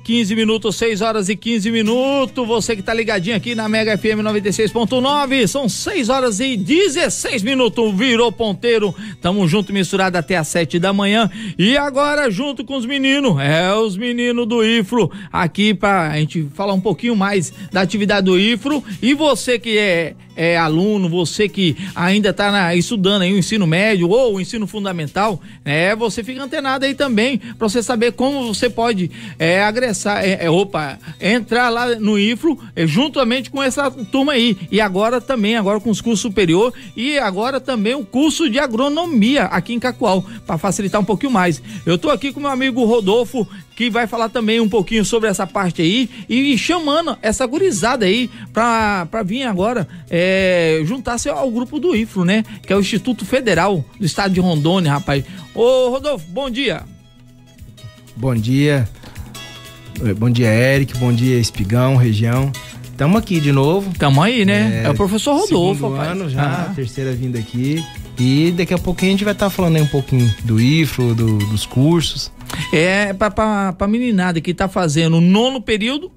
15 minutos, 6 horas e 15 minutos. Você que tá ligadinho aqui na Mega FM 96.9, são 6 horas e 16 minutos. Virou ponteiro, tamo junto, misturado até às 7 da manhã. E agora, junto com os meninos, os meninos do IFRO, aqui pra gente falar um pouquinho mais da atividade do IFRO. E você que é aluno, você que ainda tá estudando aí o ensino médio ou o ensino fundamental, você fica antenado aí também, pra você saber como você pode entrar lá no IFRO, juntamente com essa turma aí. E agora com os cursos superior e agora também o curso de agronomia aqui em Cacoal, para facilitar um pouquinho mais. Eu tô aqui com meu amigo Rodolfo, que vai falar também um pouquinho sobre essa parte aí e chamando essa gurizada aí pra vir agora juntar-se ao grupo do IFRO, né? Que é o Instituto Federal do Estado de Rondônia, rapaz. Ô Rodolfo, bom dia. Bom dia. Bom dia, Eric. Bom dia, Espigão, região. Tamo aqui de novo. Tamo aí, né? É o professor Rodolfo, rapaz. Ano já, terceira vinda aqui. E daqui a pouquinho a gente vai estar falando aí um pouquinho do IFRO, dos cursos. Pra meninada que tá fazendo o 9º período,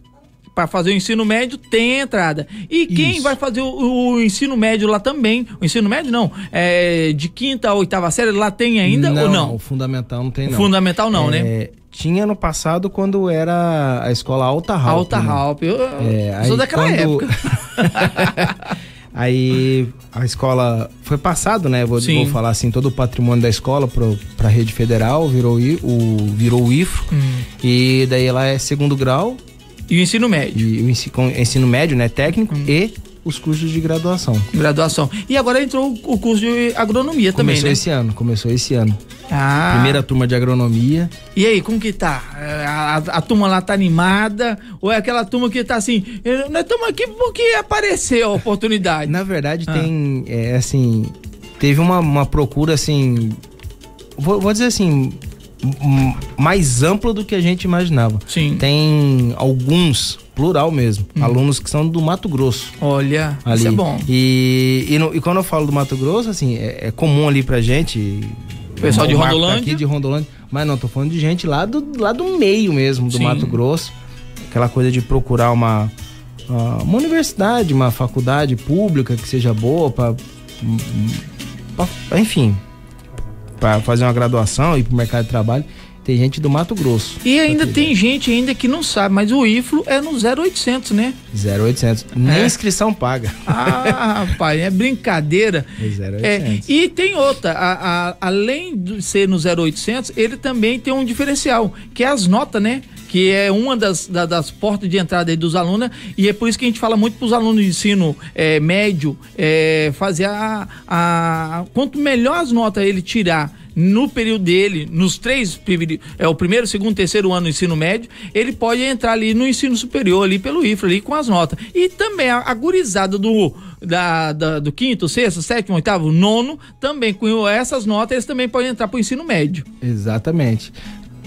para fazer o ensino médio, tem entrada. E quem vai fazer o ensino médio lá também, o ensino médio não, de 5ª a 8ª série, lá tem ainda ou não? O fundamental não tem, não. Fundamental não, né? Tinha no passado quando era a escola Alta Halp. Alta Halp, eu sou daquela época. Aí a escola foi passado, né? Vou falar assim, todo o patrimônio da escola pra rede federal, virou o IFRO. E daí ela é 2º grau. E o ensino médio. E o ensino médio, né? Técnico e os cursos de graduação. E agora entrou o curso de agronomia também, né? Começou esse ano. Primeira turma de agronomia. E aí, como que tá? A turma lá tá animada? Ou é aquela turma que tá assim, nós estamos aqui porque apareceu a oportunidade? Na verdade, teve uma procura, assim, vou dizer assim, mais ampla do que a gente imaginava. Sim. Tem alguns, plural mesmo, alunos que são do Mato Grosso. Olha, ali. Isso é bom. E quando eu falo do Mato Grosso, assim, é comum ali pra gente. Pessoal de Rondolândia. Aqui de Rondolândia. Mas não, tô falando de gente lá do meio mesmo, do Mato Grosso. Aquela coisa de procurar uma universidade, uma faculdade pública que seja boa enfim, para fazer uma graduação e ir pro mercado de trabalho. Tem gente do Mato Grosso. E ainda tem gente ainda que não sabe, mas o IFRO é no 0800, né? 0800. Nem inscrição paga. Rapaz, é brincadeira. É 0800. E tem outra, além de ser no 0800, ele também tem um diferencial, que é as notas, né? Que é uma das portas de entrada aí dos alunos, e é por isso que a gente fala muito para os alunos de ensino médio, fazer quanto melhor as notas ele tirar no período dele, nos 3, o primeiro, segundo, terceiro ano do ensino médio, ele pode entrar ali no ensino superior, ali pelo IFRO, ali com as notas. E também a gurizada do 5º, 6º, 7º, 8º, 9º, também com essas notas, eles também podem entrar pro ensino médio. Exatamente.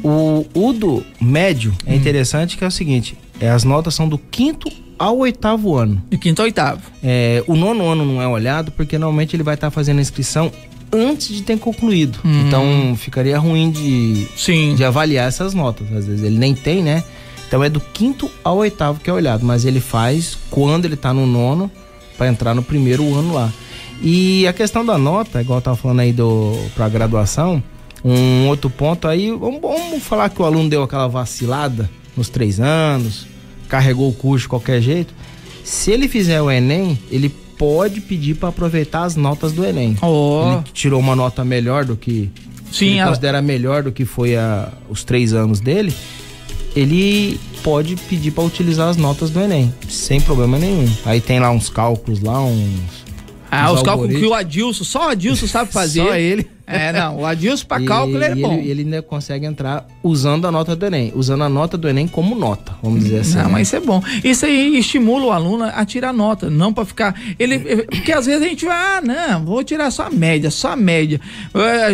O do médio é interessante, que é o seguinte, as notas são do 5º ao 8º ano. De 5º ao 8º. O 9º ano não é olhado, porque normalmente ele vai estar fazendo a inscrição antes de ter concluído. Então ficaria ruim de avaliar essas notas. Às vezes ele nem tem, né? Então é do 5º ao 8º que é olhado, mas ele faz quando ele tá no 9º para entrar no primeiro ano lá. E a questão da nota, igual eu tava falando aí pra graduação, um outro ponto aí, vamos falar que o aluno deu aquela vacilada nos 3 anos, carregou o curso de qualquer jeito. Se ele fizer o Enem, ele pode pedir para aproveitar as notas do Enem. Ele tirou uma nota melhor do que ele considera melhor do que foi os 3 anos dele, ele pode pedir para utilizar as notas do Enem, sem problema nenhum. Aí tem lá uns cálculos lá, os cálculos que o Adilson, só o Adilson sabe fazer. Só ele. O Adilson para cálculo é bom. Ele ainda consegue entrar usando a nota do Enem, usando a nota do Enem como nota, vamos dizer assim. Não, mas isso é bom. Isso aí estimula o aluno a tirar nota, não para ficar... Porque às vezes a gente vai, vou tirar só a média.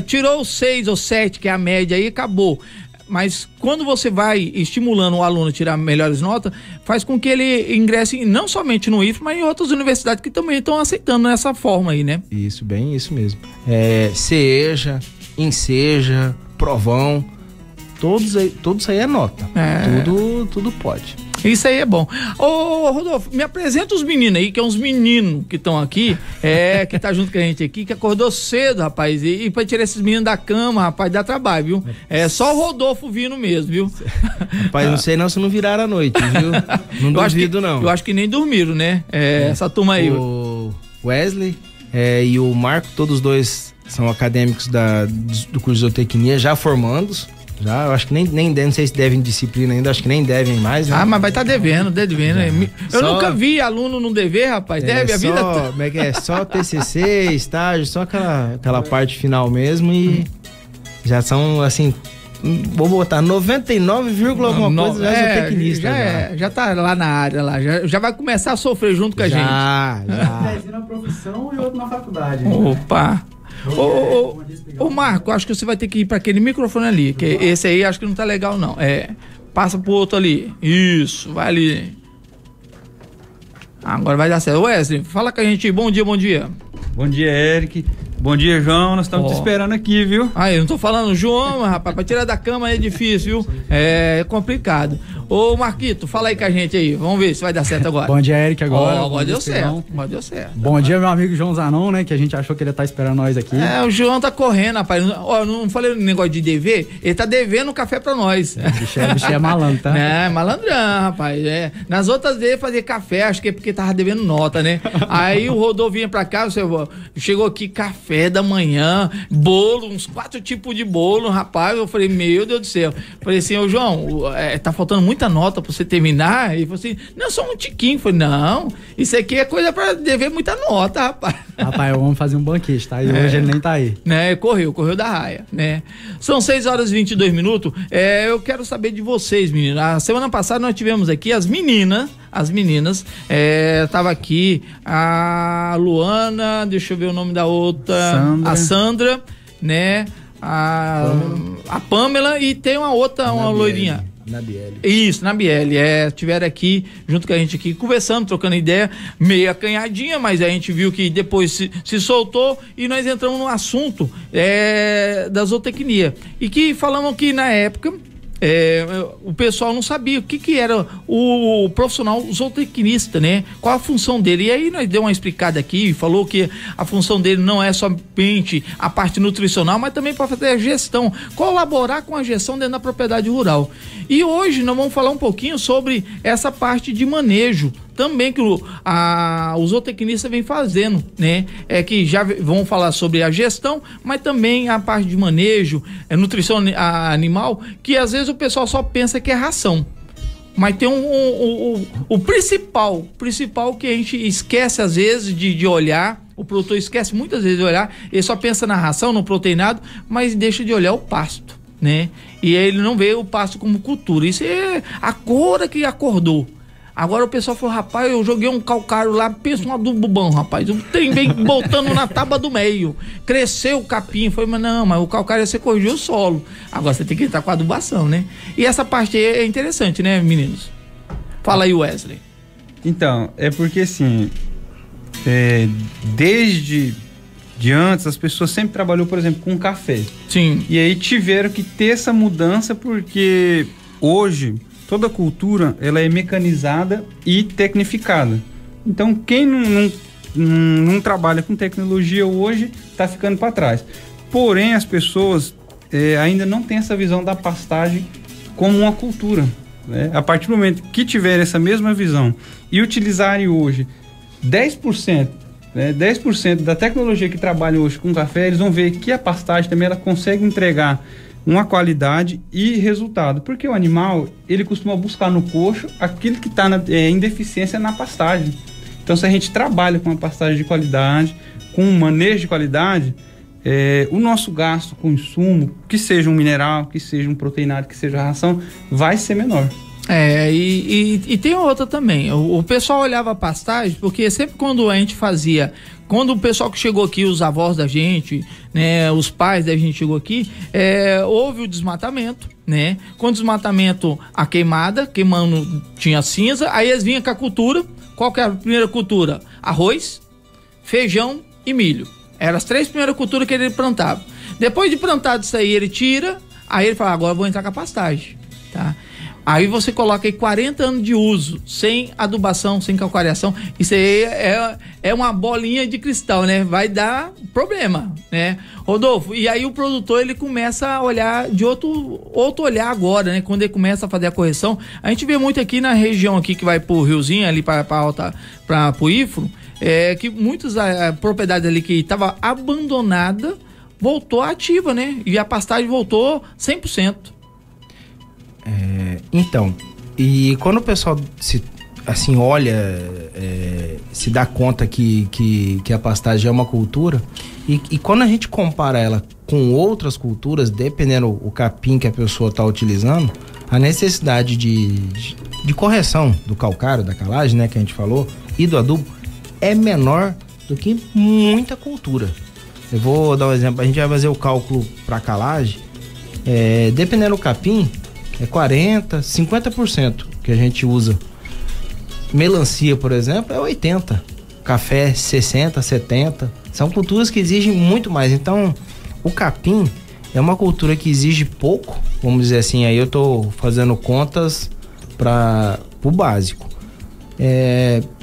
Tirou o 6 ou 7, que é a média, aí acabou. Mas quando você vai estimulando o aluno a tirar melhores notas, faz com que ele ingresse não somente no IFRO, mas em outras universidades que também estão aceitando essa forma aí, né? Isso, bem isso mesmo. CEJA, INSEJA, Provão, todos aí é nota. Tudo pode. Isso aí é bom. Ô, Rodolfo, me apresenta os meninos aí, que é uns meninos que estão aqui, que tá junto com a gente aqui, que acordou cedo, rapaz, e pra tirar esses meninos da cama, rapaz, dá trabalho, viu? É só o Rodolfo vindo mesmo, viu? Rapaz, não sei não se não viraram a noite, viu? Não duvido, não. Eu acho que nem dormiram, né? Essa turma aí. O Wesley e o Marco, todos dois são acadêmicos do curso de zootecnia, já formandos. Já, eu acho que nem não sei se devem disciplina ainda, acho que nem devem mais, né? Mas vai estar devendo. Eu nunca vi aluno não dever, rapaz, deve a vida toda. Como é que é? Só TCC, estágio, só aquela parte final mesmo e já são, assim, vou botar 99, alguma coisa, já é zootecnista. Já tá lá na área, lá, já vai começar a sofrer junto com a gente. Já. Um na profissão e outro na faculdade. Opa! Ô Marco, acho que você vai ter que ir para aquele microfone ali, que esse aí acho que não tá legal não. Passa pro outro ali. Isso, vai ali. Agora vai dar certo. Wesley, fala com a gente. Bom dia. Bom dia, Eric. Bom dia, João. Nós estamos te esperando aqui, viu? Eu não tô falando João, mas, rapaz, pra tirar da cama é difícil, viu? É complicado. Ô, Marquito, fala aí com a gente aí. Vamos ver se vai dar certo agora. Bom dia, Eric, agora. Agora deu certo. Bom dia, meu amigo João Zanon, né? Que a gente achou que ele ia estar esperando nós aqui. O João tá correndo, rapaz. Não falei negócio de dever. Ele tá devendo um café pra nós. O bicho é malandro, tá? Malandrão, rapaz. Nas outras vezes fazer café, acho que é porque tava devendo nota, né? Aí o Rodolfo vinha pra cá, chegou aqui, café da manhã, bolo, uns 4 tipos de bolo, rapaz. Eu falei, meu Deus do céu. Falei assim, ô João, tá faltando muita nota pra você terminar? E falou assim, não, só um tiquinho. Eu falei, não, isso aqui é coisa pra dever muita nota, rapaz. Rapaz, vamos fazer um banquete, tá? E hoje ele nem tá aí. Correu da raia, né? São 6h22. Eu quero saber de vocês, meninos. A semana passada nós tivemos aqui as meninas, tava aqui a Luana, deixa eu ver o nome da outra, a Sandra, né? A Pamela e tem uma outra, uma loirinha. Nabiele. Isso, Nabiele, tiveram aqui, junto com a gente aqui, conversando, trocando ideia, meio acanhadinha, mas a gente viu que depois se soltou e nós entramos no assunto da zootecnia. E que falamos que na época o pessoal não sabia o que era o profissional zootecnista, né? Qual a função dele. E aí nós deu uma explicada aqui, falou que a função dele não é somente a parte nutricional, mas também para fazer a gestão, colaborar com a gestão dentro da propriedade rural. E hoje nós vamos falar um pouquinho sobre essa parte de manejo também que o zootecnista vem fazendo, né? Que já vão falar sobre a gestão, mas também a parte de manejo, nutrição animal, que às vezes o pessoal só pensa que é ração. Mas tem o principal que a gente esquece às vezes de olhar. O produtor esquece muitas vezes de olhar, ele só pensa na ração, no proteinado, mas deixa de olhar o pasto, né? E ele não vê o pasto como cultura. Isso é a cora que acordou. Agora o pessoal falou, rapaz, eu joguei um calcário lá, pensa um adubo bom, rapaz. O trem vem botando na tábua do meio. Cresceu o capim. Falei, mas o calcário você corrigiu o solo. Agora você tem que entrar com a adubação, né? E essa parte aí é interessante, né, meninos? Fala aí, Wesley. Então, é porque assim, desde antes, as pessoas sempre trabalhou, por exemplo, com café. Sim. E aí tiveram que ter essa mudança porque hoje toda cultura ela é mecanizada e tecnificada. Então quem não trabalha com tecnologia hoje está ficando para trás. Porém as pessoas ainda não têm essa visão da pastagem como uma cultura, né? A partir do momento que tiverem essa mesma visão e utilizarem hoje 10%, 10% da tecnologia que trabalha hoje com café, eles vão ver que a pastagem também ela consegue entregar uma qualidade e resultado, porque o animal ele costuma buscar no coxo aquilo que está em deficiência na pastagem. Então se a gente trabalha com uma pastagem de qualidade, com um manejo de qualidade, o nosso gasto com insumo, que seja um mineral, que seja um proteinado, que seja ração, vai ser menor. E tem outra também. O pessoal olhava a pastagem, porque sempre quando a gente fazia, quando o pessoal que chegou aqui, os avós da gente, né, os pais da gente chegou aqui, houve o desmatamento, né? Com o desmatamento, a queimada, queimando tinha cinza, aí eles vinham com a cultura. Qual que era a primeira cultura? Arroz, feijão e milho. Eram as 3 primeiras culturas que ele plantava. Depois de plantado isso aí, ele tira, Aí ele fala, agora eu vou entrar com a pastagem, tá? Aí você coloca aí 40 anos de uso, sem adubação, sem calcariação. Isso aí é uma bolinha de cristal, né? Vai dar problema, né? Rodolfo, e aí o produtor, ele começa a olhar de outro olhar agora, né? Quando ele começa a fazer a correção. A gente vê muito aqui na região aqui que vai pro Riozinho, ali para pro Ifro, que muitas propriedades ali que estava abandonada, voltou ativa, né? E a pastagem voltou 100%. Então, e quando o pessoal assim olha, se dá conta que a pastagem é uma cultura, e quando a gente compara ela com outras culturas, dependendo o capim que a pessoa está utilizando, a necessidade de correção do calcário, da calagem, né, que a gente falou, e do adubo, é menor do que muita cultura. Eu vou dar um exemplo, a gente vai fazer o cálculo para calagem, dependendo do capim, 40%, 50% que a gente usa. Melancia, por exemplo, é 80%. Café, 60%, 70%. São culturas que exigem muito mais. Então, o capim é uma cultura que exige pouco, vamos dizer assim. Aí eu tô fazendo contas para o básico.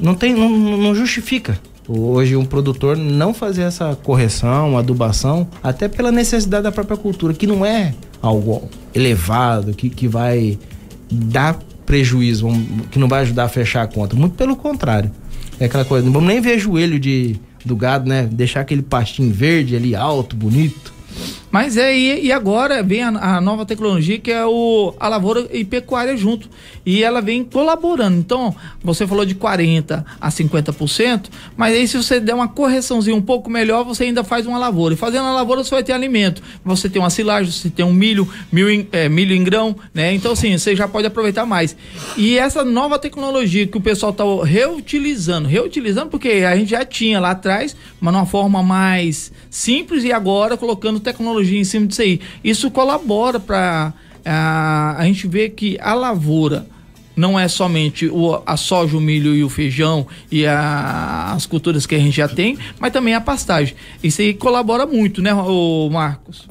Não justifica hoje um produtor não fazer essa correção, adubação, até pela necessidade da própria cultura, que não é algo elevado, que vai dar prejuízo, que não vai ajudar a fechar a conta. Muito pelo contrário. É aquela coisa, não vamos nem ver joelho do gado, né? Deixar aquele pastinho verde ali, alto, bonito. Mas e agora vem a nova tecnologia, que é a lavoura e pecuária junto. E ela vem colaborando. Então, você falou de 40% a 50%, mas aí se você der uma correçãozinha um pouco melhor, você ainda faz uma lavoura. E fazendo a lavoura, você vai ter alimento. Você tem uma silagem, você tem um milho em grão, né? Então, assim, você já pode aproveitar mais. E essa nova tecnologia que o pessoal está reutilizando porque a gente já tinha lá atrás, mas de uma forma mais simples, e agora colocando tecnologia em cima disso aí. Isso colabora para a gente ver que a lavoura não é somente a soja, o milho e o feijão e as culturas que a gente já tem, mas também a pastagem. Isso aí colabora muito, né, Marcos?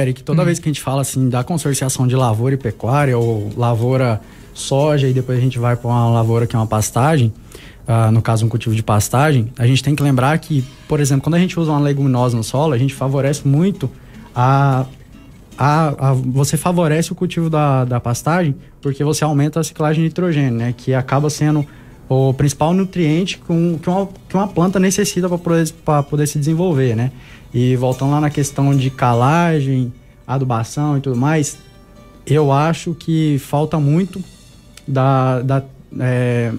Eric, toda vez que a gente fala assim da consorciação de lavoura e pecuária, ou lavoura soja, e depois a gente vai para uma lavoura que é uma pastagem, no caso um cultivo de pastagem, a gente tem que lembrar que, por exemplo, quando a gente usa uma leguminosa no solo, a gente favorece muito você favorece o cultivo da pastagem, porque você aumenta a ciclagem de nitrogênio, né? Que acaba sendo o principal nutriente que uma planta necessita para poder se desenvolver, né? E voltando lá na questão de calagem, adubação e tudo mais, eu acho que falta muito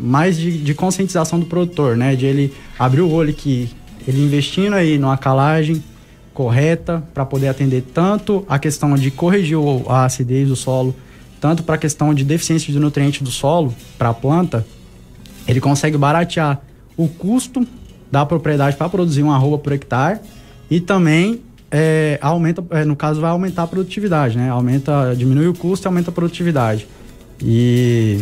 mais de conscientização do produtor, né? De ele abrir o olho, que ele investindo aí numa calagem correta para poder atender tanto a questão de corrigir a acidez do solo, tanto para a questão de deficiência de nutrientes do solo para a planta, ele consegue baratear o custo da propriedade para produzir uma arroba por hectare, e também aumenta, no caso vai aumentar a produtividade, né? Diminui o custo e aumenta a produtividade. E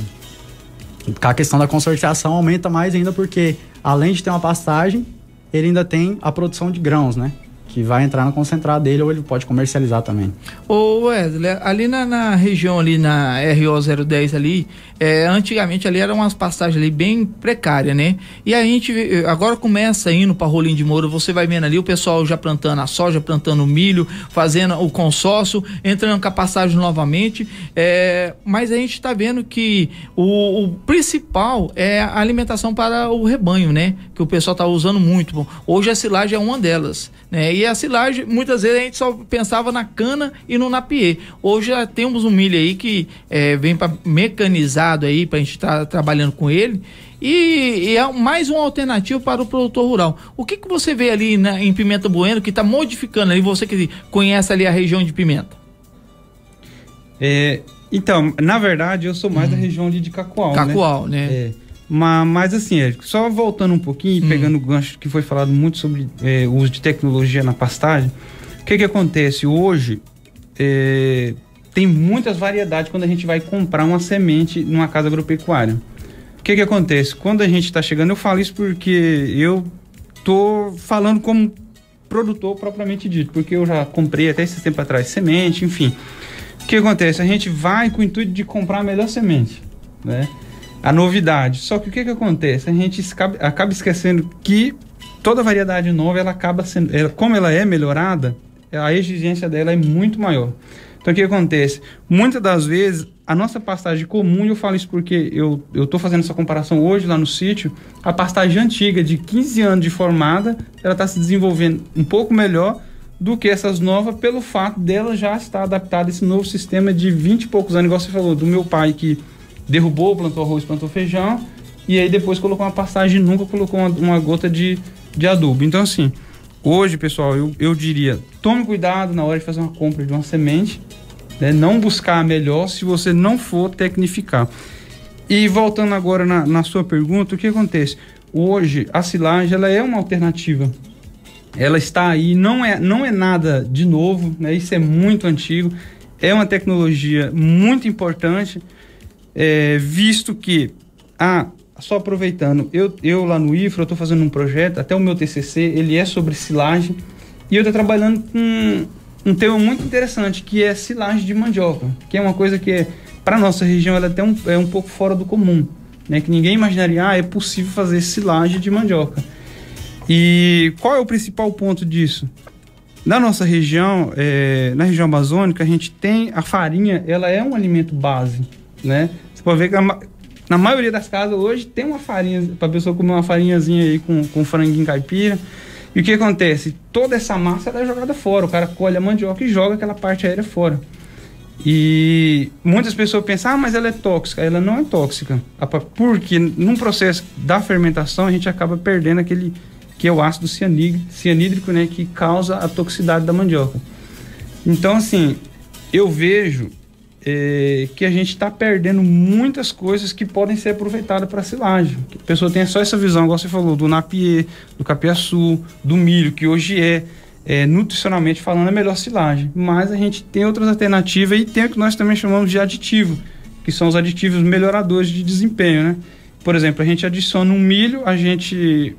a questão da consorciação aumenta mais ainda, porque além de ter uma pastagem, ele ainda tem a produção de grãos, né? Que vai entrar no concentrado dele, ou ele pode comercializar também. Ô Wesley, ali na região ali, na RO010 ali, antigamente ali eram umas pastagens ali bem precárias, né? E a gente agora começa indo para Rolim de Moura, você vai vendo ali o pessoal já plantando a soja, plantando o milho, fazendo o consórcio, entrando com a pastagem novamente, mas a gente está vendo que o principal é a alimentação para o rebanho, né? Que o pessoal está usando muito. Bom, hoje a silagem é uma delas, né? E a silagem, muitas vezes a gente só pensava na cana e no napier. Hoje já temos um milho aí que vem para mecanizado aí, para a gente estar trabalhando com ele, e é mais uma alternativa para o produtor rural. O que você vê ali em Pimenta Bueno que está modificando ali, você que conhece ali a região de Pimenta? Então, na verdade, eu sou mais da região ali de Cacoal, né? Mas assim, só voltando um pouquinho e pegando o gancho que foi falado muito sobre o uso de tecnologia na pastagem, o que acontece hoje? Tem muitas variedades quando a gente vai comprar uma semente numa casa agropecuária. O que acontece? Quando a gente está chegando, eu falo isso porque eu tô falando como produtor propriamente dito, porque eu já comprei até esse tempo atrás semente, enfim. O que acontece? A gente vai com o intuito de comprar a melhor semente, né? A novidade. Só que o que acontece? A gente acaba esquecendo que toda variedade nova, ela acaba sendo, como ela é melhorada, a exigência dela é muito maior. Então o que acontece? Muitas das vezes a nossa pastagem comum, e eu falo isso porque eu estou fazendo essa comparação hoje lá no sítio, a pastagem antiga de 15 anos de formada, ela está se desenvolvendo um pouco melhor do que essas novas, pelo fato dela já estar adaptada a esse novo sistema de 20 e poucos anos, igual você falou, do meu pai que derrubou, plantou arroz, plantou feijão, e aí depois colocou uma pastagem, nunca colocou uma gota de adubo. Então assim, hoje, pessoal, eu diria, tome cuidado na hora de fazer uma compra de uma semente, né? Não buscar a melhor se você não for tecnificar. E voltando agora na sua pergunta, o que acontece? Hoje, a silagem, ela é uma alternativa. Ela está aí, não é nada de novo, né? Isso é muito antigo, é uma tecnologia muito importante, visto que, só aproveitando, eu lá no IFRA, eu estou fazendo um projeto, até o meu TCC, ele é sobre silagem, e eu estou trabalhando com um tema muito interessante, que é silagem de mandioca, que é uma coisa que, para a nossa região, ela até é um pouco fora do comum, né? Que ninguém imaginaria, é possível fazer silagem de mandioca. E qual é o principal ponto disso? Na nossa região, na região amazônica, a gente tem a farinha, ela é um alimento base, né? Você pode ver que na maioria das casas hoje tem uma farinha, para a pessoa comer uma farinhazinha aí com franguinho caipira. E o que acontece? Toda essa massa ela é jogada fora, o cara colhe a mandioca e joga aquela parte aérea fora. E muitas pessoas pensam, mas ela é tóxica. Ela não é tóxica, porque num processo da fermentação a gente acaba perdendo aquele que é o ácido cianídrico, né, que causa a toxicidade da mandioca. Então, assim, eu vejo que a gente está perdendo muitas coisas que podem ser aproveitadas para silagem. A pessoa tem só essa visão, igual você falou, do napier, do capiaçu, do milho, que hoje nutricionalmente falando, a melhor silagem. Mas a gente tem outras alternativas e tem o que nós também chamamos de aditivo, que são os aditivos melhoradores de desempenho, né? Por exemplo, a gente adiciona um milho, a gente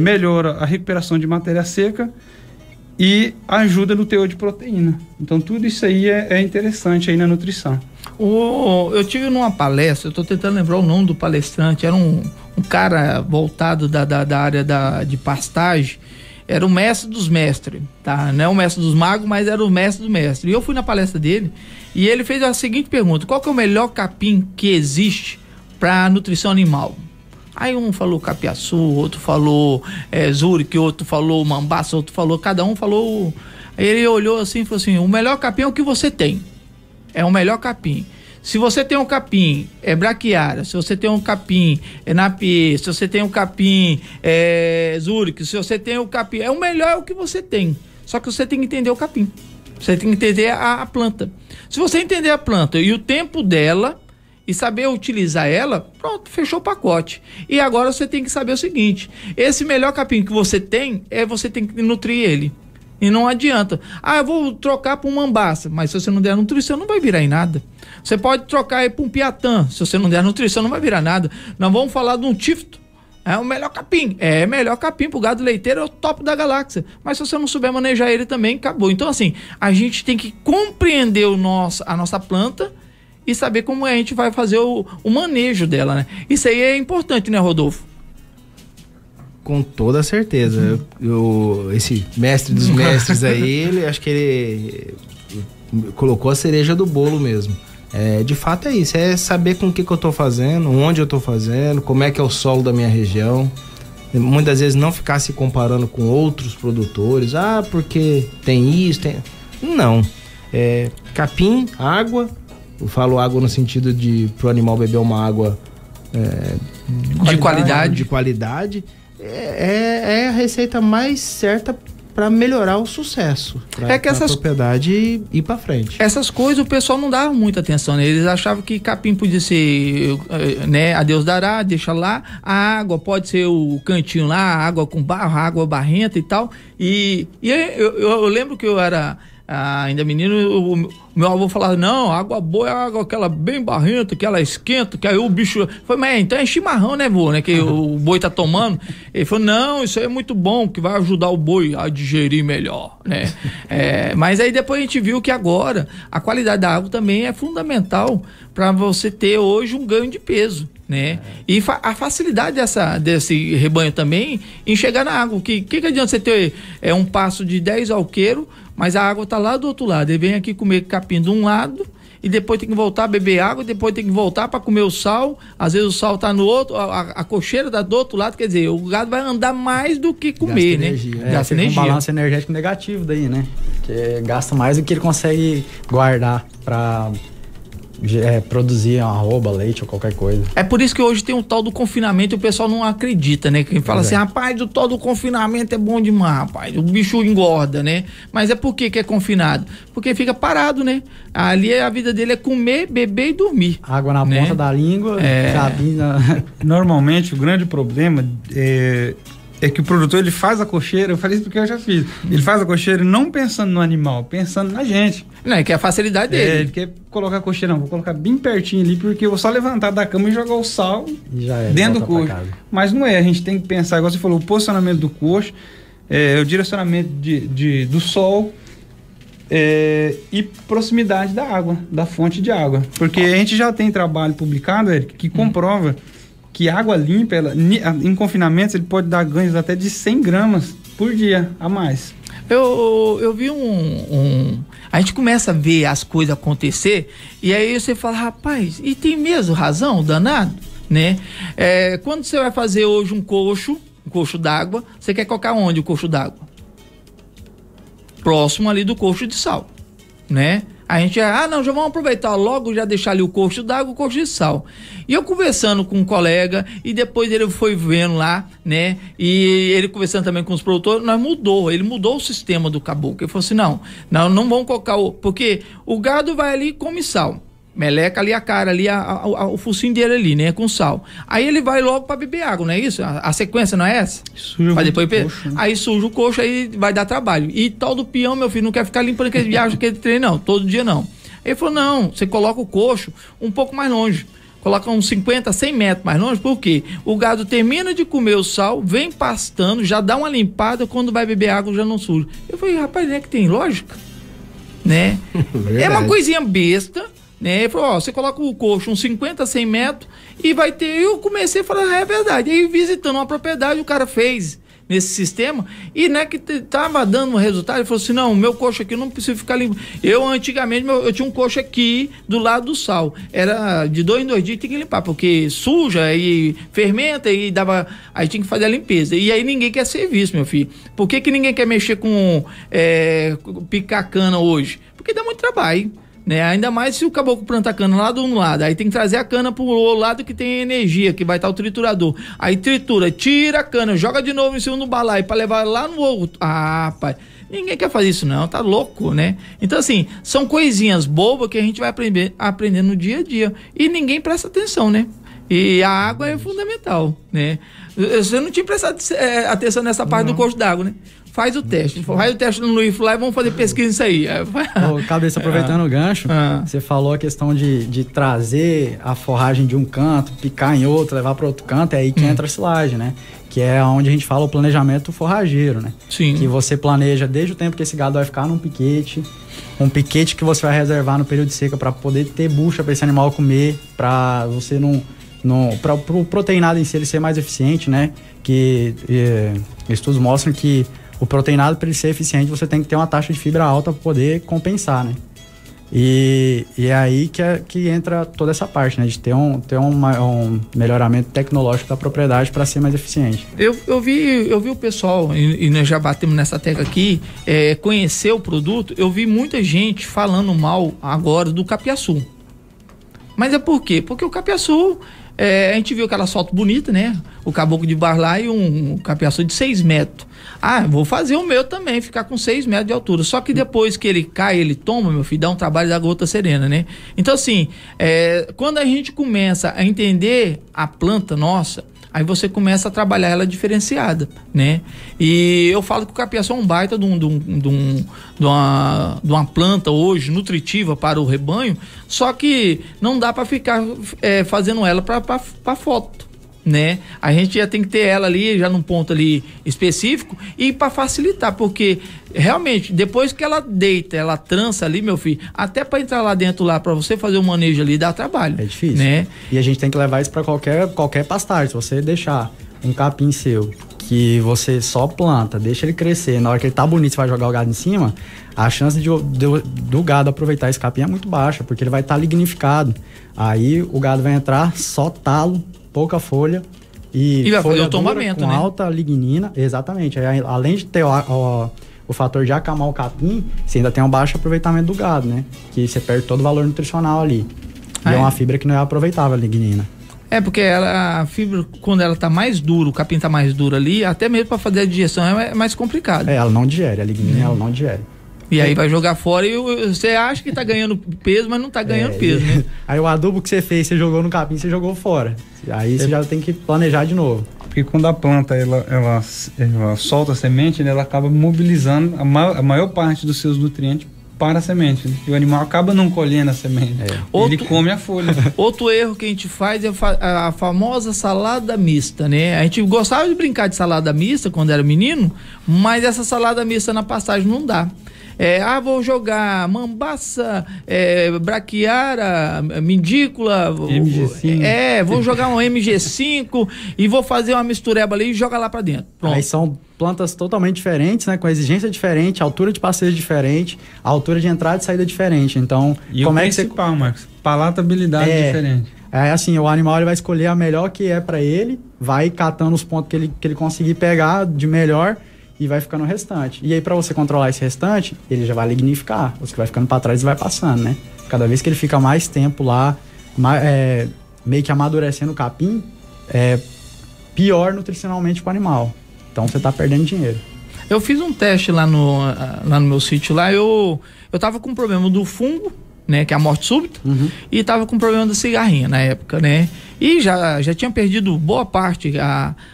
melhora a recuperação de matéria seca e ajuda no teor de proteína. Então tudo isso aí é interessante aí na nutrição. Eu tive numa palestra, eu estou tentando lembrar o nome do palestrante, era um cara voltado da área de pastagem, era o mestre dos mestres, tá? Não é o mestre dos magos, mas era o mestre dos mestres. E eu fui na palestra dele e ele fez a seguinte pergunta: qual que é o melhor capim que existe para nutrição animal? Aí um falou capiaçu, outro falou zurique, outro falou mambaça, outro falou, cada um falou. Aí ele olhou assim e falou assim: o melhor capim é o que você tem. É o melhor capim. Se você tem um capim, braquiária, se você tem um capim, napier, se você tem um capim, zurique, se você tem o capim, o melhor é o que você tem. Só que você tem que entender o capim. Você tem que entender a planta. Se você entender a planta e o tempo dela, e saber utilizar ela, pronto, fechou o pacote. E agora você tem que saber o seguinte: esse melhor capim que você tem, você tem que nutrir ele. E não adianta. Eu vou trocar para um mambaça, mas se você não der nutrição, não vai virar em nada. Você pode trocar aí para um piatã, se você não der nutrição, não vai virar nada. Nós vamos falar de um tifto. É o melhor capim. Melhor capim pro gado leiteiro, é o top da galáxia. Mas se você não souber manejar ele também, acabou. Então assim, a gente tem que compreender a nossa planta e saber como a gente vai fazer o manejo dela, né? Isso aí é importante, né, Rodolfo? Com toda certeza. Esse mestre dos mestres aí, acho que ele colocou a cereja do bolo mesmo. De fato é isso, é saber com o que eu tô fazendo, onde eu tô fazendo, como é que é o solo da minha região. Muitas vezes não ficar se comparando com outros produtores, porque tem isso, tem... Não. Capim, água. Eu falo água no sentido de pro animal beber uma água de qualidade. É a receita mais certa para melhorar o sucesso, para que essas propriedade ir para frente. Essas coisas o pessoal não dava muita atenção, né? Eles achavam que capim podia ser, né, a Deus dará, deixa lá. A água pode ser o cantinho lá, água com barro, água barrenta e tal. E eu lembro que eu era ainda menino, o meu avô falava, não, água boa é água aquela bem barrenta, que ela esquenta, que aí o bicho... Foi, mas então é chimarrão, né, vô, né, que o boi tá tomando. Ele falou, não, isso aí é muito bom, que vai ajudar o boi a digerir melhor, né. Mas aí depois a gente viu que agora a qualidade da água também é fundamental para você ter hoje um ganho de peso, né? E a facilidade desse rebanho também em chegar na água. Que adianta você ter um passo de 10 alqueiro, mas a água tá lá do outro lado. Ele vem aqui comer capim de um lado e depois tem que voltar a beber água, depois tem que voltar para comer o sal. Às vezes o sal tá no outro, a cocheira tá do outro lado, quer dizer, o gado vai andar mais do que comer, né? Gasta energia. Um balanço energético negativo daí, né? Que gasta mais do que ele consegue guardar para produzir uma arroba, leite ou qualquer coisa. É por isso que hoje tem o tal do confinamento e o pessoal não acredita, né? Quem fala assim, rapaz, o tal do confinamento é bom demais, rapaz, o bicho engorda, né? Mas é por que é confinado? Porque fica parado, né? Ali a vida dele é comer, beber e dormir. Água na ponta da língua, cabina. Normalmente o grande problema é que o produtor, ele faz a cocheira, eu falei isso porque eu já fiz, ele faz a cocheira não pensando no animal, pensando na gente. Não, é que é a facilidade dele. Ele quer colocar a cocheira, não, vou colocar bem pertinho ali, porque eu vou só levantar da cama e jogar o sal dentro do coxo. Mas não é, a gente tem que pensar, igual você falou, o posicionamento do coxo, o direcionamento do sol e proximidade da água, da fonte de água. Porque a gente já tem trabalho publicado, Eric, que comprova que água limpa, em confinamentos, ele pode dar ganhos até de 100 gramas por dia a mais. Eu vi a gente começa a ver as coisas acontecer e aí você fala, rapaz, e tem mesmo razão, danado, né? Quando você vai fazer hoje um coxo d'água, você quer colocar onde o coxo d'água? Próximo ali do coxo de sal, né? A gente já vamos aproveitar logo, já deixar ali o coxo d'água, o coxo de sal. E eu conversando com um colega, e depois ele foi vendo lá, né? E ele conversando também com os produtores, ele mudou o sistema do caboclo. Ele falou assim, não vamos colocar porque o gado vai ali e come sal. Meleca ali a cara, ali o focinho dele ali, né? Com sal. Aí ele vai logo pra beber água, não é isso? A sequência não é essa? Suja o coxo, né? Aí suja o coxo, aí vai dar trabalho. E tal do peão, meu filho, não quer ficar limpando aquele viagem, aquele trem, não. Todo dia não. Ele falou, não, você coloca o coxo um pouco mais longe. Coloca uns 50, 100 metros mais longe, por quê? O gado termina de comer o sal, vem pastando, já dá uma limpada, quando vai beber água já não suja. Eu falei, rapaz, né, que tem lógica? Né? É uma coisinha besta, né? Ele falou, você coloca o coxo uns 50, 100 metros e vai ter... Eu comecei a falar, é verdade. Aí visitando uma propriedade, o cara fez nesse sistema e, né, que tava dando um resultado. Ele falou assim, não, o meu coxo aqui não precisa ficar limpo. Antigamente, eu tinha um coxo aqui do lado do sal. Era de 2 em 2 dias, tinha que limpar, porque suja e fermenta e dava... Aí tinha que fazer a limpeza. E aí ninguém quer serviço, meu filho. Por que ninguém quer mexer com picar cana hoje? Porque dá muito trabalho. Né? Ainda mais se o caboclo planta a cana lá do um lado, aí tem que trazer a cana pro lado que tem energia, que vai estar o triturador. Aí tritura, tira a cana, joga de novo em cima do balaio para levar lá no outro. Pai, ninguém quer fazer isso não, tá louco, né? Então assim, são coisinhas bobas que a gente vai aprendendo no dia a dia e ninguém presta atenção, né? E a água é fundamental, né? Você não tinha prestado atenção nessa parte do coxo d'água, né? Faz o teste no Luiz lá e vamos fazer pesquisa nisso aí. Cabeça, aproveitando o gancho, você falou a questão de trazer a forragem de um canto, picar em outro, levar para outro canto, é aí que entra a silagem, né? Que é onde a gente fala o planejamento forrageiro, né? Sim. Que você planeja desde o tempo que esse gado vai ficar num piquete, um piquete que você vai reservar no período de seca para poder ter bucha para esse animal comer, para você para o proteinado em si ele ser mais eficiente, né? Que estudos mostram que o proteinado, para ele ser eficiente, você tem que ter uma taxa de fibra alta para poder compensar, né? E é aí que entra toda essa parte, né? De ter um melhoramento tecnológico da propriedade para ser mais eficiente. Eu vi o pessoal, e nós já batemos nessa tecla aqui, conhecer o produto. Eu vi muita gente falando mal agora do capiaçu. Mas é por quê? Porque o capiaçu, a gente viu aquela foto bonita, né? O caboclo de Barlá e um capiaçu de 6 metros. Vou fazer o meu também, ficar com 6 metros de altura. Só que depois que ele cai, ele toma, meu filho, dá um trabalho da gota serena, né? Então, assim, quando a gente começa a entender a planta nossa, aí você começa a trabalhar ela diferenciada, né? E eu falo que o capim é só um baita de uma planta hoje nutritiva para o rebanho, só que não dá para ficar fazendo ela para foto, né? A gente já tem que ter ela ali já num ponto ali específico e para facilitar, porque realmente depois que ela deita, ela trança ali, meu filho, até para entrar lá dentro lá para você fazer o manejo ali dá trabalho. É difícil, né? E a gente tem que levar isso para qualquer pastagem. Se você deixar um capim seu que você só planta, deixa ele crescer, na hora que ele tá bonito, você vai jogar o gado em cima, a chance do gado aproveitar esse capim é muito baixa, porque ele vai estar lignificado. Aí o gado vai entrar só talo, pouca folha e vai folha fazer o tombamento, com né? alta lignina, exatamente. Aí, além de ter o fator de acamar o capim, você ainda tem um baixo aproveitamento do gado, né? Que você perde todo o valor nutricional ali. E é uma fibra que não é aproveitável, a lignina. Porque a fibra, quando ela tá mais dura, o capim tá mais duro ali, até mesmo para fazer a digestão é mais complicado. Ela não digere, a lignina ela não digere. E aí vai jogar fora e você acha que tá ganhando peso, mas não tá ganhando peso, né? Aí o adubo que você fez, você jogou no capim, você jogou fora. Aí você já tem que planejar de novo. Porque quando a planta ela solta a semente, né, ela acaba mobilizando a maior parte dos seus nutrientes para a semente. E o animal acaba não colhendo a semente. Ele come a folha. Outro erro que a gente faz é a famosa salada mista, né? A gente gostava de brincar de salada mista quando era menino, mas essa salada mista na pastagem não dá. Vou jogar mambaça, braquiara, mindícula, MG5. Vou jogar um MG5 e vou fazer uma mistureba ali e joga lá pra dentro. Pronto. Aí são plantas totalmente diferentes, né? Com exigência diferente, altura de passeio diferente, altura de entrada e saída diferente. Então, e como o principal, Marcos, palatabilidade diferente. Assim, o animal ele vai escolher a melhor que é pra ele, vai catando os pontos que ele conseguir pegar de melhor e vai ficando o restante. E aí, pra você controlar esse restante, ele já vai lignificar. Os que vai ficando pra trás e vai passando, né? Cada vez que ele fica mais tempo lá, meio que amadurecendo o capim, pior nutricionalmente pro animal. Então, você tá perdendo dinheiro. Eu fiz um teste lá no meu sítio lá, eu tava com um problema do fungo, né, que é a morte súbita, e tava com problema da cigarrinha na época, né? E já tinha perdido boa parte.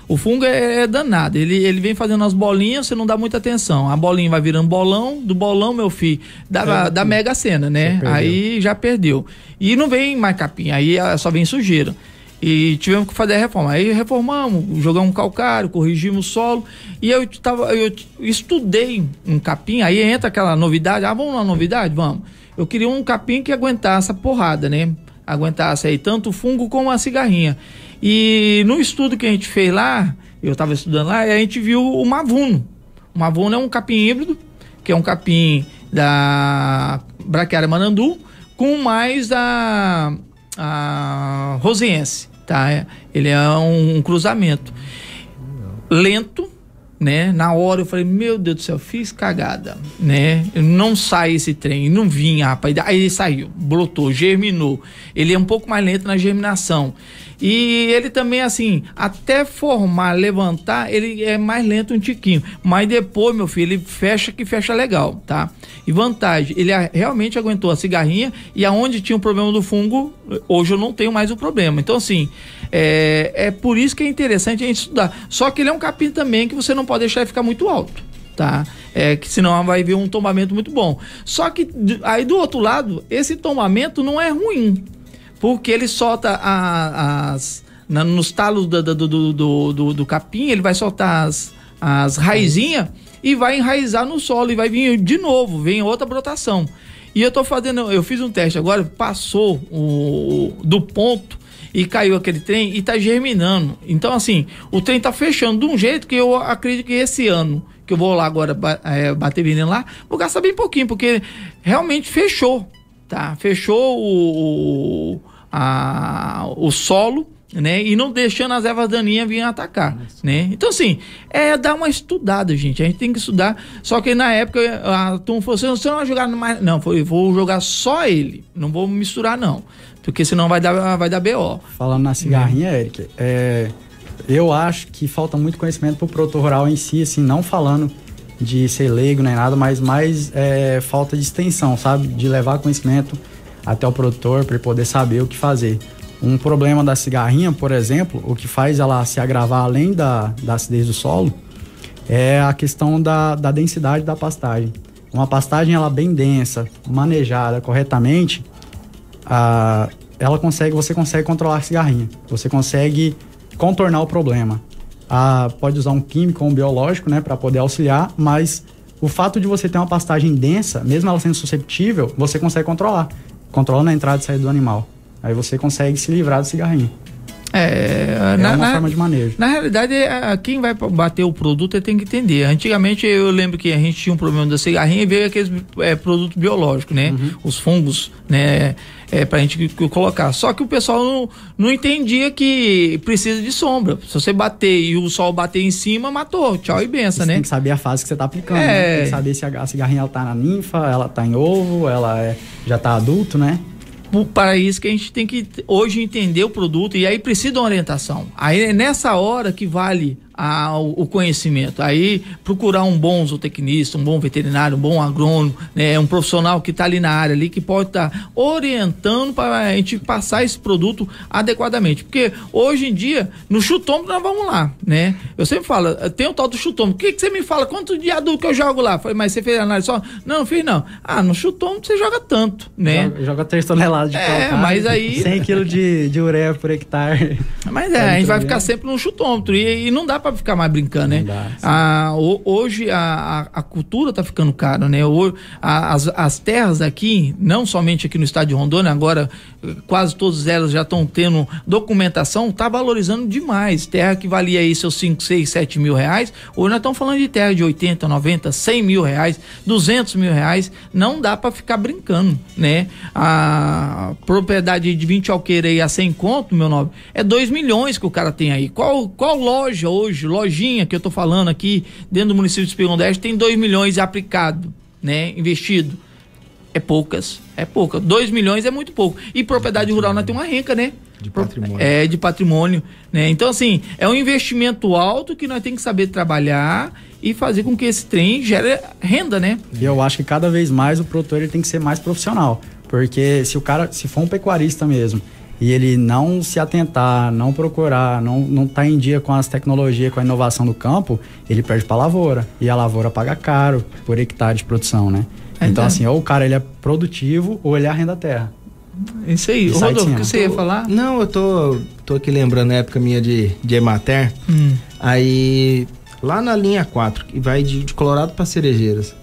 O fungo é danado, ele vem fazendo as bolinhas, você não dá muita atenção. A bolinha vai virando bolão, do bolão, meu filho, da Mega Sena, né? Aí já perdeu. E não vem mais capim, aí só vem sujeira. E tivemos que fazer a reforma. Aí reformamos, jogamos um calcário, corrigimos o solo. E eu estudei um capim, aí entra aquela novidade. Vamos na novidade? Vamos. Eu queria um capim que aguentasse a porrada, né? Aguentasse aí tanto o fungo como a cigarrinha. E no estudo que a gente fez lá, eu estava estudando lá, a gente viu o mavuno. O mavuno é um capim híbrido, que é um capim da Braquiária manandu, com mais a rosiense, tá? Ele é um cruzamento lento, né? Na hora eu falei, meu Deus do céu, fiz cagada, né? Não sai esse trem, não vinha, rapaz. Aí ele saiu, brotou, germinou. Ele é um pouco mais lento na germinação. E ele também, assim, até formar, levantar, ele é mais lento um tiquinho. Mas depois, meu filho, ele fecha legal, tá? E vantagem, ele realmente aguentou a cigarrinha e aonde tinha o problema do fungo, hoje eu não tenho mais o problema. Então, assim, é por isso que é interessante a gente estudar. Só que ele é um capim também que você não pode deixar ele ficar muito alto, tá? Que senão vai vir um tombamento muito bom. Só que aí do outro lado, esse tombamento não é ruim, porque ele solta nos talos do capim, ele vai soltar as raizinhas e vai enraizar no solo e vai vir de novo, vem outra brotação. E eu fiz um teste agora, passou do ponto e caiu aquele trem e tá germinando. Então, assim, o trem tá fechando de um jeito que eu acredito que esse ano, que eu vou lá agora bater veneno lá, vou gastar bem pouquinho, porque realmente fechou, tá? Fechou o solo, né? E não deixando as ervas daninhas virem atacar, né? Então, assim, dar uma estudada, gente. A gente tem que estudar. Só que na época a turma falou assim, você não vai jogar mais. Não, vou jogar só ele. Não vou misturar, não. Porque senão vai dar BO. Falando na cigarrinha, Eric, eu acho que falta muito conhecimento pro produtor rural em si, assim, não falando de ser leigo nem nada, mas mais falta de extensão, sabe? De levar conhecimento até o produtor para ele poder saber o que fazer. Um problema da cigarrinha, por exemplo, o que faz ela se agravar além da acidez do solo, é a questão da densidade da pastagem. Uma pastagem ela bem densa, manejada corretamente, você consegue controlar a cigarrinha. Você consegue contornar o problema. Pode usar um químico ou um biológico, né, para poder auxiliar, mas o fato de você ter uma pastagem densa, mesmo ela sendo susceptível, você consegue controlar. Controlando a entrada e saída do animal. Aí você consegue se livrar do cigarrinho. É uma forma de manejo. Na realidade, quem vai bater o produto tem que entender. Antigamente, eu lembro que a gente tinha um problema da cigarrinha e veio aqueles produtos biológicos, né? Uhum. Os fungos, né? Pra gente colocar. Só que o pessoal não entendia que precisa de sombra. Se você bater e o sol bater em cima, matou. Tchau e benção, né? Tem que saber a fase que você tá aplicando, né? Tem que saber se a cigarrinha ela tá na ninfa, ela tá em ovo, ela já tá adulto, né? Para isso que a gente tem que hoje entender o produto e aí precisa de uma orientação. Aí é nessa hora que vale o conhecimento. Aí procurar um bom zootecnista, um bom veterinário, um bom agrônomo, né, um profissional que está ali na área ali, que pode estar orientando para a gente passar esse produto adequadamente. Porque hoje em dia, no chutômetro nós vamos lá, né? Eu sempre falo, tem o tal do chutômetro. O que você me fala? Quanto de adulto que eu jogo lá? Falei, mas você fez análise só? Não fiz não. No chutômetro você joga tanto, né? Joga 3 toneladas de calcário, mas aí 100 kg de ureia por hectare. Mas a gente vai ficar sempre no chutômetro e não dá para ficar mais brincando, né? Hoje a cultura tá ficando cara, né? As terras aqui, não somente aqui no estado de Rondônia, agora quase todas elas já estão tendo documentação, tá valorizando demais. Terra que valia aí seus 5, 6, 7 mil reais, hoje nós estamos falando de terra de 80, 90, 100 mil reais, 200 mil reais, não dá para ficar brincando, né? A propriedade de 20 alqueires aí a 100 conto, meu nobre, é 2 milhões que o cara tem aí. Qual loja hoje, lojinha que eu tô falando aqui, dentro do município de Espigão do Oeste, tem 2 milhões aplicado, né? Investido. É pouca. 2 milhões é muito pouco. E propriedade rural nós temos uma renca, né? De patrimônio. De patrimônio, né? Então, assim, é um investimento alto que nós temos que saber trabalhar e fazer com que esse trem gere renda, né? E eu acho que cada vez mais o produtor ele tem que ser mais profissional. Porque se for um pecuarista mesmo, e ele não se atentar, não procurar, não tá em dia com as tecnologias, com a inovação do campo, ele perde para a lavoura. E a lavoura paga caro por hectare de produção, né? Então, assim, ou o cara ele é produtivo ou ele arrenda a terra. Isso aí. Rodolfo, o que você ia falar? Não, eu tô aqui lembrando a época minha de Emater. Aí, lá na linha 4, que vai de Colorado para Cerejeiras,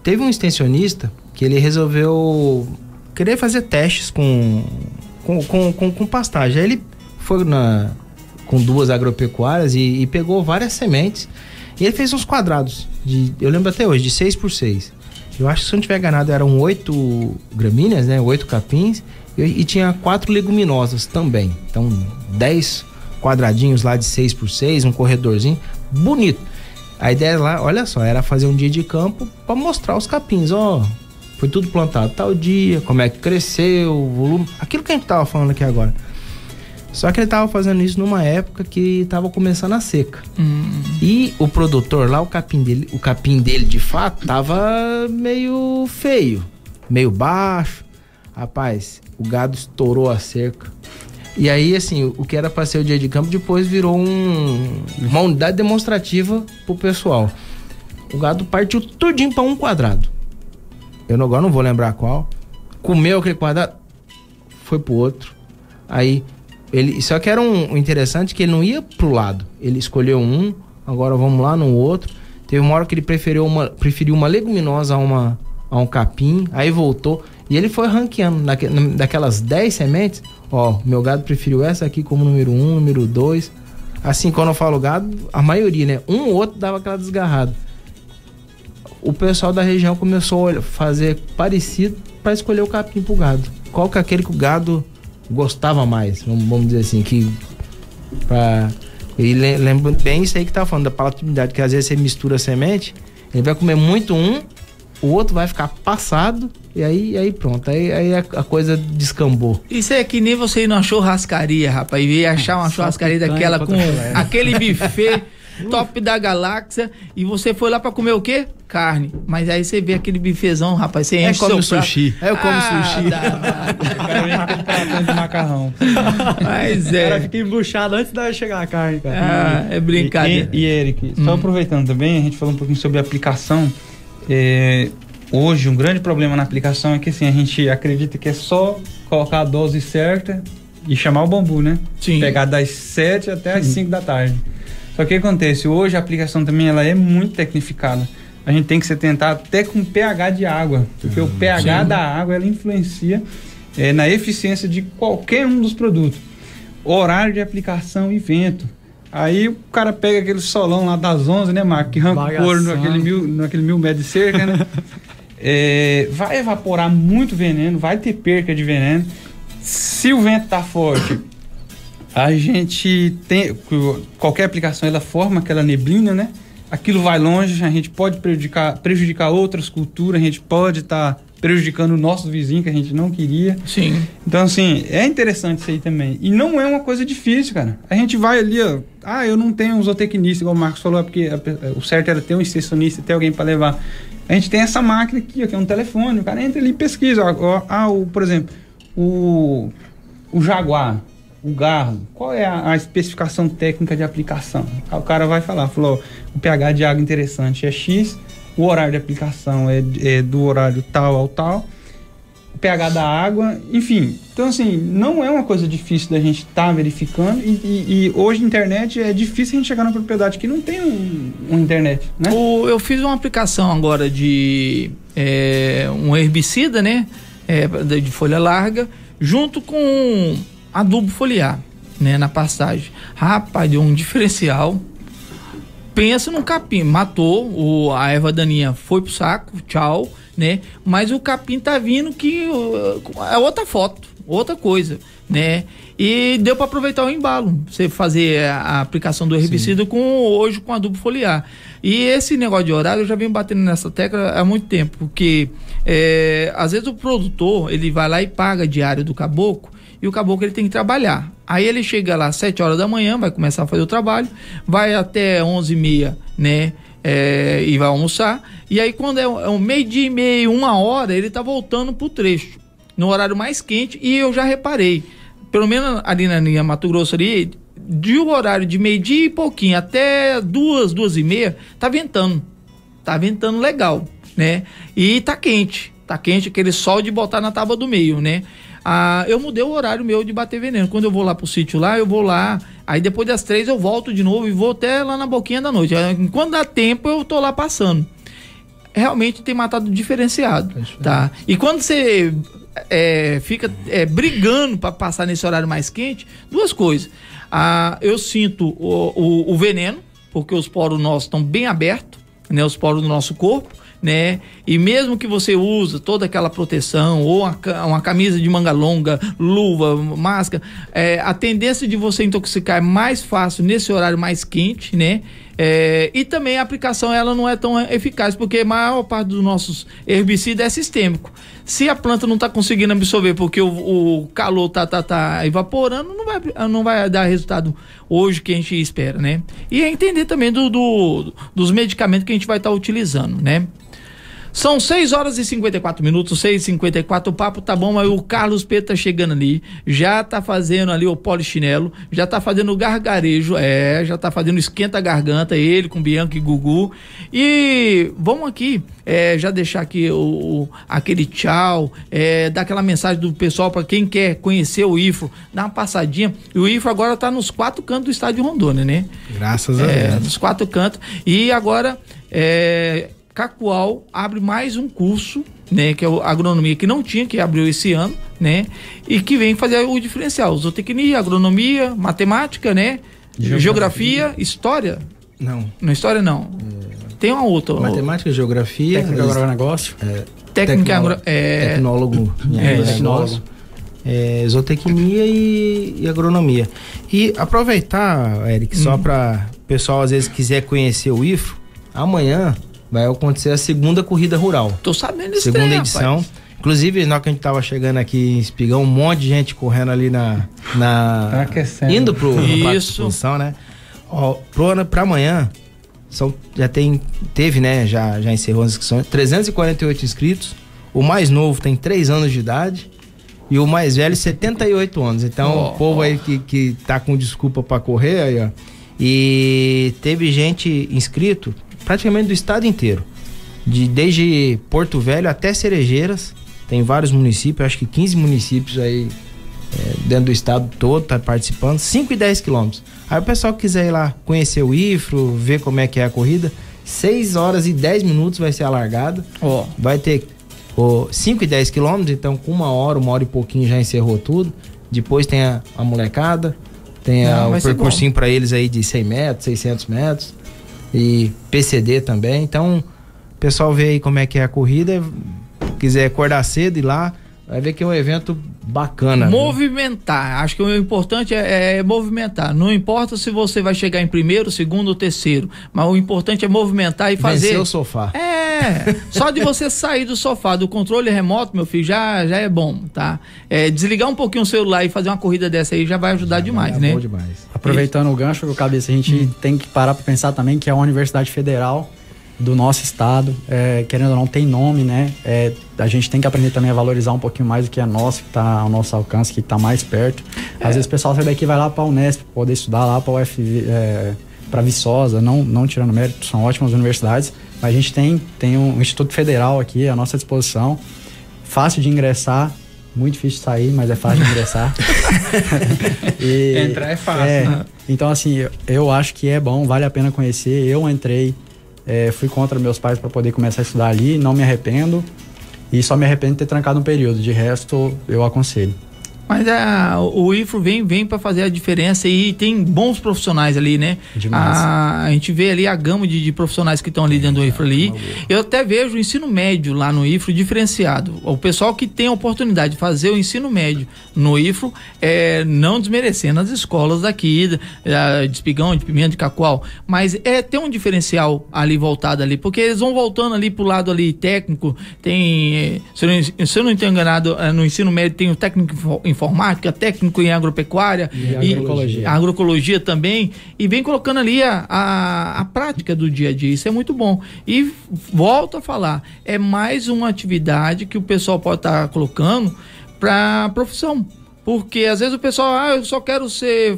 teve um extensionista que ele resolveu querer fazer testes com pastagem. Aí ele foi com 2 agropecuárias e pegou várias sementes e ele fez uns quadrados, eu lembro até hoje, de 6x6. Eu acho que se eu não tiver enganado eram 8 gramíneas, né? 8 capins e tinha 4 leguminosas também. Então 10 quadradinhos lá de 6x6, um corredorzinho bonito. A ideia lá, olha só, era fazer um dia de campo para mostrar os capins, foi tudo plantado tal dia, como é que cresceu, o volume, aquilo que a gente tava falando aqui agora. Só que ele tava fazendo isso numa época que tava começando a seca. E o produtor lá, o capim dele de fato, tava meio feio, meio baixo. Rapaz, o gado estourou a cerca. E aí, assim, o que era para ser o dia de campo, depois virou uma unidade demonstrativa pro pessoal. O gado partiu tudinho para um quadrado. Eu agora não vou lembrar qual. Comeu aquele quadrado, foi pro outro. Aí, só que era um interessante que ele não ia pro lado. Ele escolheu um, agora vamos lá no outro. Teve uma hora que ele preferiu uma leguminosa a um capim, aí voltou. E ele foi ranqueando daquelas 10 sementes. Meu gado preferiu essa aqui como número 1, número 2. Assim, quando eu falo gado, a maioria, né? Um ou outro dava aquela desgarrada. O pessoal da região começou a fazer parecido para escolher o capim pro gado. Qual que é aquele que o gado gostava mais? Vamos dizer assim, e lembra bem isso aí que tá falando, da palatabilidade, que às vezes você mistura a semente, ele vai comer muito o outro vai ficar passado, e aí pronto, aí a coisa descambou. Isso é que nem você ir numa churrascaria, rapaz, e achar uma churrascaria daquela com aquele buffet top da galáxia, e você foi lá pra comer o quê? Carne. Mas aí você vê aquele bifezão, rapaz, você enche come seu sushi. prato. Eu como sushi. De macarrão. Mas O cara fica embuchado antes de chegar a carne, cara. É brincadeira. E Eric, só aproveitando também, a gente falou um pouquinho sobre a aplicação. Hoje, um grande problema na aplicação é que assim, a gente acredita que é só colocar a dose certa e chamar o bambu, né? Sim. Pegar das 7 até as 5 da tarde. Só que o que acontece? Hoje a aplicação também ela é muito tecnificada. A gente tem que se atentar até com o pH de água, porque o pH da água ela influencia na eficiência de qualquer um dos produtos. Horário de aplicação e vento. Aí o cara pega aquele solão lá das 11, né, Marco? Que arranca o couro naquele 1000 metros de cerca, né? Vai evaporar muito veneno, vai ter perca de veneno. Se o vento tá forte, a gente tem... Qualquer aplicação, ela forma aquela neblina, né? Aquilo vai longe, a gente pode prejudicar outras culturas, a gente pode estar prejudicando o nosso vizinho que a gente não queria. Sim. Então, assim, é interessante isso aí também. E não é uma coisa difícil, cara. A gente vai ali, ó... eu não tenho um zootecnista, igual o Marcos falou, porque o certo era ter um extensionista, ter alguém para levar. A gente tem essa máquina aqui, ó, que é um telefone, o cara entra ali e pesquisa. Por exemplo, o jaguar, o garro, qual é a especificação técnica de aplicação? Aí o cara vai falar, falou, o pH de água interessante é X, o horário de aplicação é do horário tal ao tal, o pH da água, enfim. Então, assim, não é uma coisa difícil da gente estar verificando e hoje na internet é difícil a gente chegar na propriedade que não tem uma internet, né? Eu fiz uma aplicação agora de um herbicida, né? De folha larga, junto com adubo foliar, né? Na pastagem. Rapaz, deu um diferencial. Pensa num capim, matou, a erva daninha foi pro saco, tchau, né? Mas o capim tá vindo que é outra foto, outra coisa, né? E deu para aproveitar o embalo, você fazer a aplicação do herbicida hoje com adubo foliar. E esse negócio de horário eu já venho batendo nessa tecla há muito tempo, porque às vezes o produtor, ele vai lá e paga a diária do caboclo, e o caboclo ele tem que trabalhar. Aí ele chega lá às 7 horas da manhã, vai começar a fazer o trabalho, vai até 11h30, né? E vai almoçar. E aí quando é um meio-dia e meio, 1h, ele tá voltando pro trecho, no horário mais quente. E eu já reparei, pelo menos ali na linha Mato Grosso ali, de um horário de meio-dia e pouquinho até 2h30, tá ventando. Tá ventando legal, né? E tá quente, aquele sol de botar na tábua do meio, né? Eu mudei o horário meu de bater veneno. Quando eu vou lá pro sítio lá, eu vou lá, aí depois das 3 eu volto de novo e vou até lá na boquinha da noite. Quando dá tempo eu tô lá passando. Realmente tem matado diferenciado, tá? E quando você fica brigando para passar nesse horário mais quente, duas coisas. Eu sinto o veneno, porque os poros nossos estão bem abertos, né? Os poros do nosso corpo, né? E mesmo que você use toda aquela proteção ou uma camisa de manga longa, luva, máscara, a tendência de você intoxicar é mais fácil nesse horário mais quente, né? E também a aplicação ela não é tão eficaz, porque a maior parte dos nossos herbicidas é sistêmico. Se a planta não está conseguindo absorver porque o calor tá evaporando, não vai dar resultado hoje que a gente espera, né? E é entender também dos medicamentos que a gente vai estar utilizando, né? São 6h54, 6h54, o papo tá bom, mas o Carlos Pedro tá chegando ali, já tá fazendo ali o polichinelo, já tá fazendo o gargarejo, já tá fazendo esquenta a garganta, ele com Bianca e Gugu. E vamos aqui, já deixar aqui aquele tchau, dar aquela mensagem do pessoal para quem quer conhecer o IFRO, dar uma passadinha. E o IFRO agora tá nos 4 cantos do estado de Rondônia, né? Graças a Deus. Nos 4 cantos. E agora, Cacoal abre mais um curso, né, que é a agronomia, que não tinha, que abriu esse ano, né, e que vem fazer o diferencial, zootecnia, agronomia, matemática, né, geografia, história. Não. Não, história não. Tem uma outra. Matemática, geografia, técnica agronegócio. Tecnólogo. Tecnólogo. Zootecnia e agronomia. E aproveitar, Eric, só para o pessoal às vezes quiser conhecer o IFRO, amanhã vai acontecer a segunda corrida rural. Tô sabendo disso. Segunda edição. Rapaz. Inclusive, na hora que a gente tava chegando aqui em Espigão, um monte de gente correndo ali indo pra exposição, né? Para amanhã, teve, né? Já encerrou as inscrições. 348 inscritos. O mais novo tem 3 anos de idade. E o mais velho, 78 anos. Então, o povo aí que tá com desculpa para correr, aí, ó. E teve gente inscrito praticamente do estado inteiro. Desde Porto Velho até Cerejeiras. Tem vários municípios, acho que 15 municípios aí dentro do estado todo tá participando. 5 e 10 quilômetros. Aí o pessoal que quiser ir lá conhecer o IFRO, ver como é que é a corrida, 6 horas e 10 minutos vai ser a largada. Vai ter 5 e 10 quilômetros, então com 1 hora e pouquinho já encerrou tudo. Depois tem a molecada, tem o percursinho para eles aí de 100 metros, 600 metros e PCD também. Então o pessoal vê aí como é que é a corrida, quiser acordar cedo e ir lá, vai ver que é um evento bacana. Movimentar, acho que o importante é movimentar. Não importa se você vai chegar em primeiro, segundo ou terceiro, mas o importante é movimentar e fazer. Vencer o sofá. Só de você sair do sofá, do controle remoto, meu filho, já é bom, tá? Desligar um pouquinho o celular e fazer uma corrida dessa aí já vai ajudar demais, né? Bom demais. Aproveitando o gancho do Cabeça, a gente tem que parar para pensar também que é a Universidade Federal do nosso estado, querendo ou não, tem nome, né? A gente tem que aprender também a valorizar um pouquinho mais o que é nosso, que está ao nosso alcance, que está mais perto. Às vezes o pessoal sai daqui e vai lá para a Unesp, poder estudar lá para a UFV, para Viçosa, não tirando mérito, são ótimas universidades, mas a gente tem um Instituto Federal aqui à nossa disposição, fácil de ingressar, muito difícil de sair, mas é fácil de ingressar. Entrar é fácil, né? Então, assim, eu acho que é bom, vale a pena conhecer. Eu entrei, fui contra meus pais para poder começar a estudar ali, não me arrependo, e só me arrependo de ter trancado um período, de resto eu aconselho. Mas o IFRO vem para fazer a diferença e tem bons profissionais ali, né? Demais. A gente vê ali a gama de profissionais que estão ali dentro do IFRO ali. Eu até vejo o ensino médio lá no IFRO diferenciado. O pessoal que tem a oportunidade de fazer o ensino médio no IFRO, não desmerecendo as escolas daqui, de Espigão, de Pimenta, de Cacoal, mas tem um diferencial ali voltado ali, porque eles vão voltando ali pro lado ali técnico, tem, se eu não estou enganado, no ensino médio tem o técnico informática, técnico em agropecuária e agroecologia também, e vem colocando ali a prática do dia a dia. Isso é muito bom. E volto a falar, é mais uma atividade que o pessoal pode estar colocando para profissão. Porque às vezes o pessoal, eu só quero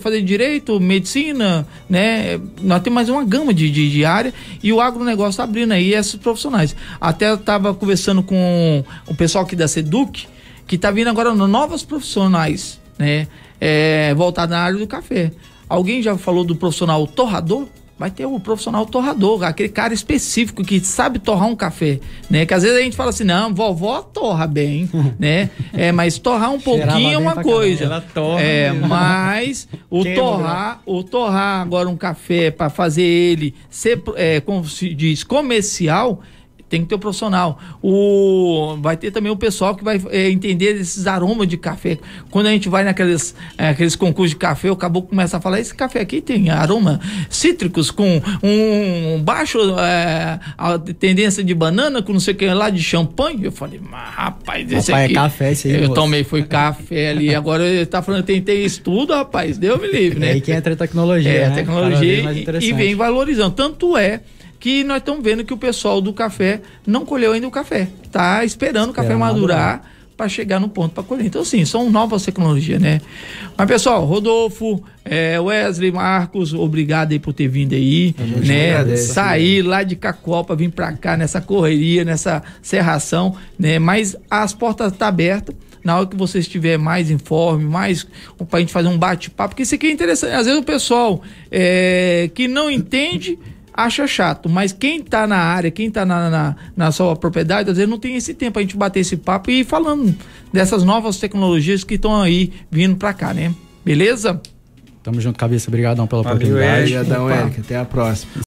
fazer direito, medicina, né? Nós temos mais uma gama de área e o agronegócio está abrindo aí esses profissionais. Até eu estava conversando com o pessoal aqui da Seduc, que tá vindo agora novas profissionais, né? Voltado na área do café. Alguém já falou do profissional torrador? Vai ter o profissional torrador, aquele cara específico que sabe torrar um café, né? Que às vezes a gente fala assim, não, vovó torra bem, né? Mas torrar um pouquinho é uma coisa. Ela torra mas o torrar agora um café para fazer ele ser, como se diz, comercial, tem que ter o profissional. Vai ter também o pessoal que vai entender esses aromas de café. Quando a gente vai naqueles concursos de café, o caboclo começa a falar, esse café aqui tem aroma cítricos com um baixo a tendência de banana, com não sei o que lá, de champanhe. Eu falei, rapaz, esse aqui... é café esse aí, eu tomei, foi café ali. Agora ele tá falando, tem estudo, rapaz, Deus me livre, né? É aí que entra a tecnologia, né? Tecnologia e vem valorizando. Tanto que nós estamos vendo que o pessoal do café não colheu ainda o café. Tá esperando o café madurar para chegar no ponto para colher. Então, assim, são novas tecnologias, né? Mas, pessoal, Rodolfo, Wesley, Marcos, obrigado aí por ter vindo aí, né? Sair lá de Cacoal para vir para cá nessa correria, nessa serração, né? Mas as portas estão abertas. Na hora que você estiver mais informe, mais pra gente fazer um bate-papo, porque isso aqui é interessante. Às vezes o pessoal que não entende acha chato, mas quem tá na área, quem tá na sua propriedade, às vezes não tem esse tempo pra gente bater esse papo e ir falando dessas novas tecnologias que estão aí vindo pra cá, né? Beleza? Tamo junto, Cabeça. Obrigadão pela oportunidade. Obrigadão, Eric. Até a próxima.